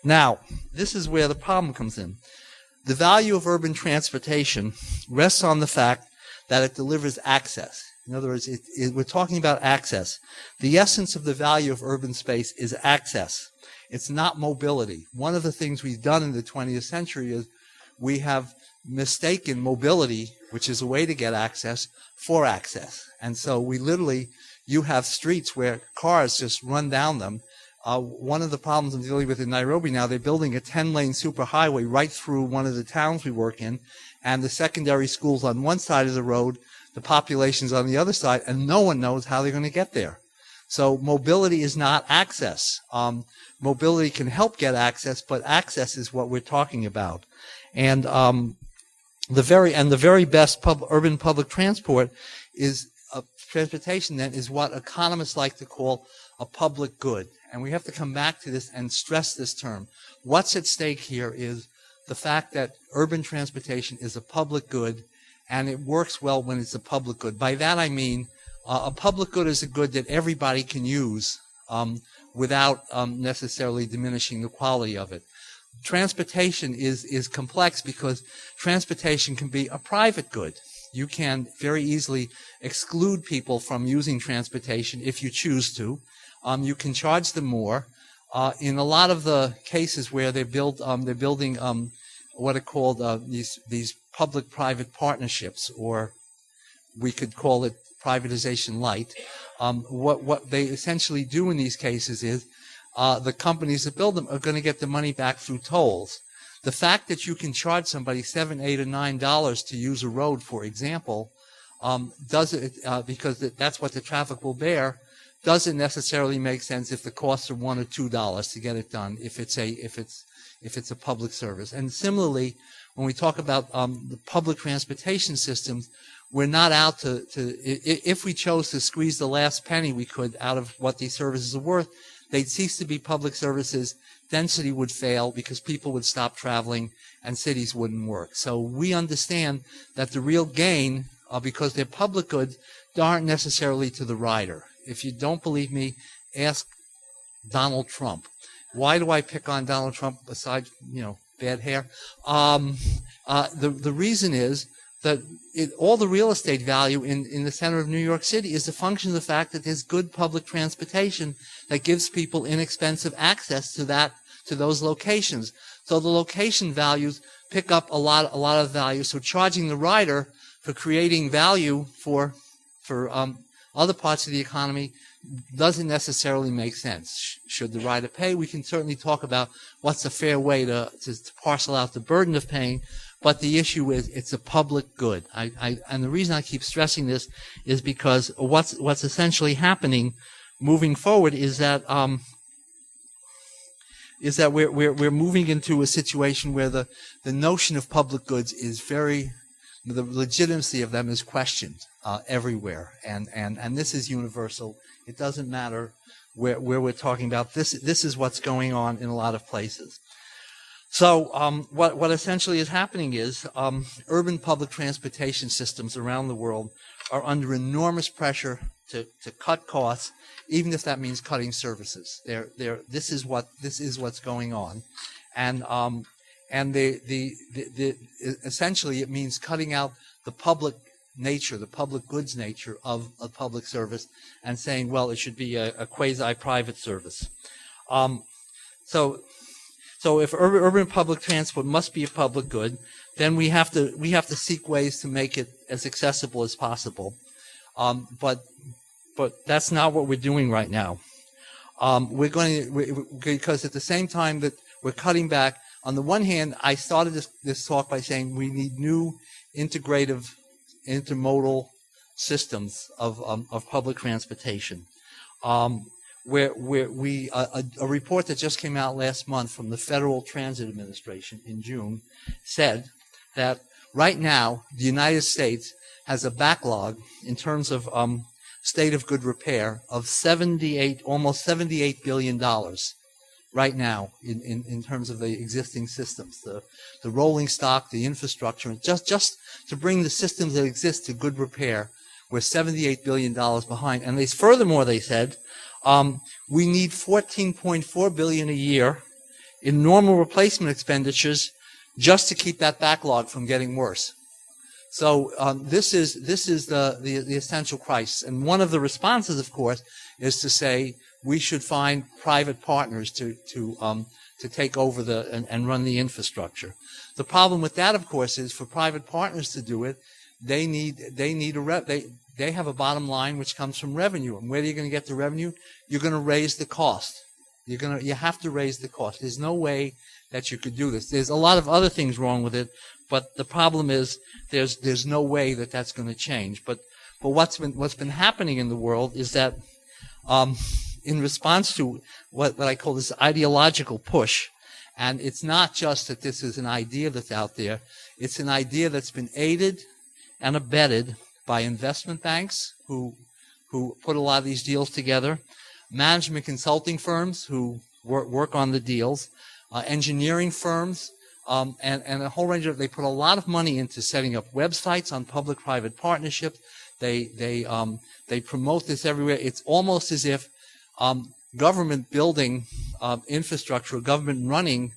Now, this is where the problem comes in. The value of urban transportation rests on the fact that it delivers access. In other words, we're talking about access. The essence of the value of urban space is access. It's not mobility. One of the things we've done in the 20th century is we have mistaken mobility, which is a way to get access, for access. And so we literally, you have streets where cars just run down them. One of the problems I'm dealing with in Nairobi now, they're building a 10-lane superhighway right through one of the towns we work in, and the secondary schools on one side of the road, the population's on the other side, and no one knows how they're going to get there. So mobility is not access. Mobility can help get access, but access is what we're talking about. And the very best urban public transport is transportation. Then is what economists like to call a public good. And we have to come back to this and stress this term. What's at stake here is the fact that urban transportation is a public good, and it works well when it's a public good. By that I mean a public good is a good that everybody can use without necessarily diminishing the quality of it. Transportation is complex because transportation can be a private good. You can very easily exclude people from using transportation if you choose to. You can charge them more. In a lot of the cases where they're building what are called these public-private partnerships, or we could call it privatization light. What they essentially do in these cases is the companies that build them are going to get the money back through tolls. The fact that you can charge somebody $7, $8, or $9 to use a road, for example, because that's what the traffic will bear, doesn't necessarily make sense if the costs are $1 or $2 to get it done, if it's a public service. And similarly, when we talk about the public transportation systems, we're not out to if we chose to squeeze the last penny we could out of what these services are worth, they'd cease to be public services. Density would fail because people would stop traveling and cities wouldn't work. So we understand that the real gain, because they're public goods, aren't necessarily to the rider. If you don't believe me, ask Donald Trump. Why do I pick on Donald Trump besides, bad hair? The reason is that all the real estate value in the center of New York City is a function of the fact that there's good public transportation that gives people inexpensive access to those locations. So the location values pick up a lot of value. So charging the rider for creating value for other parts of the economy doesn't necessarily make sense. Should the rider pay? We can certainly talk about what's a fair way to parcel out the burden of paying, but the issue is it's a public good. And the reason I keep stressing this is because what's essentially happening moving forward is that we're moving into a situation where the notion of public goods is the legitimacy of them is questioned everywhere, and this is universal. It doesn't matter where we're talking about. This is what's going on in a lot of places. So what essentially is happening is urban public transportation systems around the world are under enormous pressure to cut costs, even if that means cutting services. This is what's going on, and essentially it means cutting out the public nature, the public goods nature of a public service, and saying, well, it should be a quasi-private service. So if urban public transport must be a public good, then we have to seek ways to make it as accessible as possible. But that's not what we're doing right now. Because at the same time that we're cutting back, on the one hand, I started this talk by saying we need new integrative, intermodal systems of public transportation. A report that just came out last month from the Federal Transit Administration in June said that right now the United States has a backlog in terms of state of good repair of almost $78 billion right now in terms of the existing systems, the rolling stock, the infrastructure, just to bring the systems that exist to good repair. We're $78 billion behind. And furthermore, they said, we need $14.4 billion a year in normal replacement expenditures just to keep that backlog from getting worse. So this is the essential crisis. And one of the responses, of course, is to say we should find private partners to take over and run the infrastructure. The problem with that, of course, is for private partners to do it, they have a bottom line which comes from revenue. And where are you going to get the revenue? You're going to raise the cost. You have to raise the cost. There's no way that you could do this. There's a lot of other things wrong with it, but the problem is there's no way that that's going to change. But what's been happening in the world is that in response to what I call this ideological push, and it's not just that this is an idea that's out there, it's an idea that's been aided and abetted by investment banks who put a lot of these deals together, management consulting firms who work on the deals, engineering firms, and a whole range of, they put a lot of money into setting up websites on public-private partnerships. They promote this everywhere. It's almost as if government building infrastructure, government running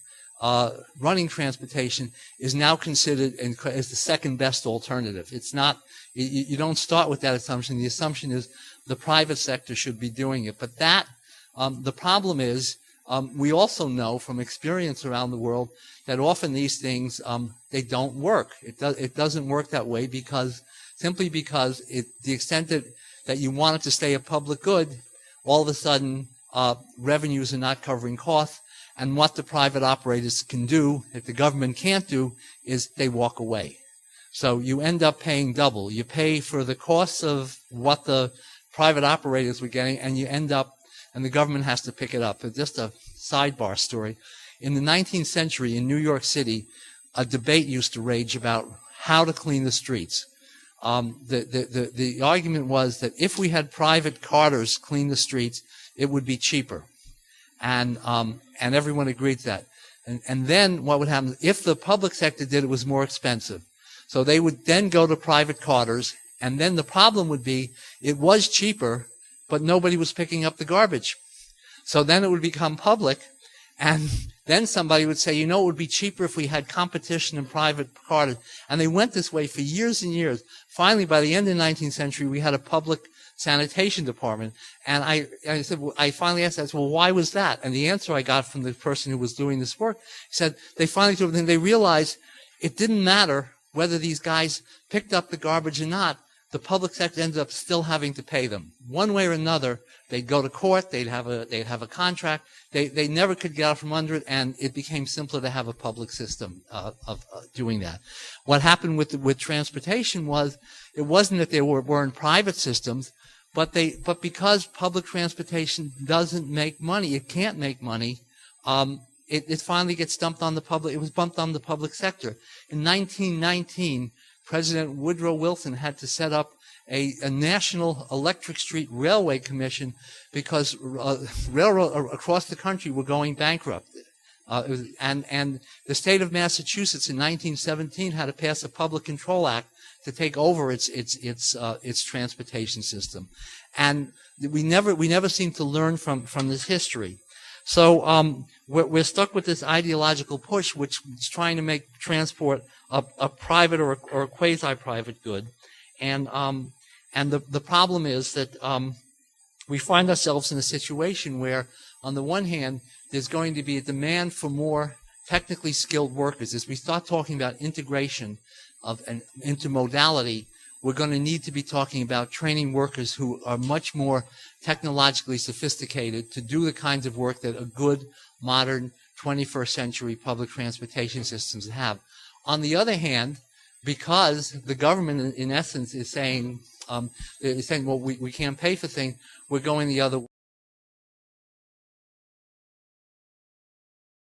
transportation is now considered as the second best alternative. It's not. You don't start with that assumption. The assumption is the private sector should be doing it. But that the problem is we also know from experience around the world that often these things they don't work. It doesn't work that way simply because the extent that you want it to stay a public good, all of a sudden revenues are not covering costs, and what the private operators can do that the government can't do is they walk away. So you end up paying double. You pay for the costs of what the private operators were getting, and the government has to pick it up. But just a sidebar story. In the 19th century in New York City, a debate used to rage about how to clean the streets. The argument was that if we had private carters clean the streets, it would be cheaper. And everyone agreed to that. And then what would happen, if the public sector did it, was more expensive. So they would then go to private carters, and then the problem would be it was cheaper, but nobody was picking up the garbage. So then it would become public, and then somebody would say, it would be cheaper if we had competition in private carters. And they went this way for years and years. Finally, by the end of the 19th century, we had a public sanitation department. And I finally asked, well, why was that? And the answer I got from the person who was doing this work, he said, they realized it didn't matter whether these guys picked up the garbage or not. The public sector ended up still having to pay them. One way or another, they'd go to court, they'd have a contract, they never could get out from under it, and it became simpler to have a public system of doing that. What happened with transportation was, it wasn't that there weren't private systems, but because public transportation doesn't make money, it can't make money, it finally gets dumped on the public. It was bumped on the public sector. In 1919, President Woodrow Wilson had to set up a National Electric Street Railway Commission because railroads across the country were going bankrupt. And the state of Massachusetts in 1917 had to pass a Public Control Act to take over its transportation system. And we never seem to learn from this history. So we're stuck with this ideological push, which is trying to make transport a private or a quasi-private good, and the problem is that we find ourselves in a situation where, on the one hand, there's going to be a demand for more technically skilled workers. As we start talking about integration of an intermodality, we're going to need to be talking about training workers who are much more technologically sophisticated to do the kinds of work that a good, modern, 21st century public transportation systems have. On the other hand, because the government, in essence, is saying, well, we can't pay for things, we're going the other way.